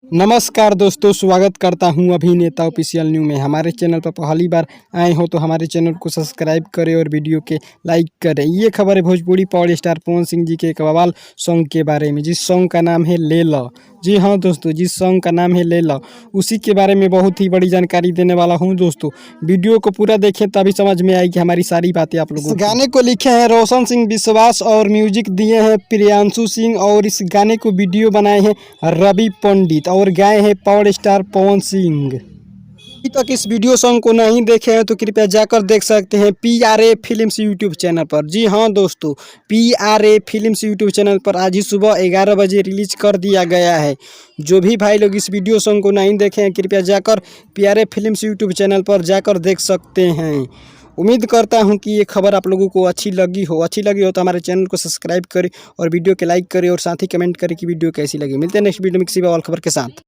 नमस्कार दोस्तों, स्वागत करता हूं अभिनेता ऑफिशियल न्यू में। हमारे चैनल पर पहली बार आए हो तो हमारे चैनल को सब्सक्राइब करें और वीडियो के लाइक करें। ये खबर है भोजपुरी पावर स्टार पवन सिंह जी के एक बवाल सॉन्ग के बारे में, जिस सॉन्ग का नाम है ले लो। जी हाँ दोस्तों, जिस सॉन्ग का नाम है ले लो, उसी के बारे में बहुत ही बड़ी जानकारी देने वाला हूँ दोस्तों। वीडियो को पूरा देखें तभी समझ में आएगी हमारी सारी बातें आप लोगों को। गाने को लिखे हैं रोशन सिंह विश्वास और म्यूजिक दिए हैं प्रियांशु सिंह, और इस गाने को वीडियो बनाए हैं रवि पंडित और गाए हैं पावर स्टार पवन सिंह। अभी तक इस वीडियो सॉन्ग को नहीं देखे हैं तो कृपया जाकर देख सकते हैं PRA फिल्म्स यूट्यूब चैनल पर। जी हाँ दोस्तों, PRA फिल्म्स यूट्यूब चैनल पर आज ही सुबह 11 बजे रिलीज कर दिया गया है। जो भी भाई लोग इस वीडियो सॉन्ग को नहीं देखे हैं कृपया जाकर PRA फिल्म्स यूट्यूब चैनल पर जाकर देख सकते हैं। उम्मीद करता हूं कि ये खबर आप लोगों को अच्छी लगी हो तो हमारे चैनल को सब्सक्राइब करें और वीडियो के लाइक करें और साथ ही कमेंट करें कि वीडियो कैसी लगी। मिलते हैं नेक्स्ट वीडियो में किसी और खबर के साथ।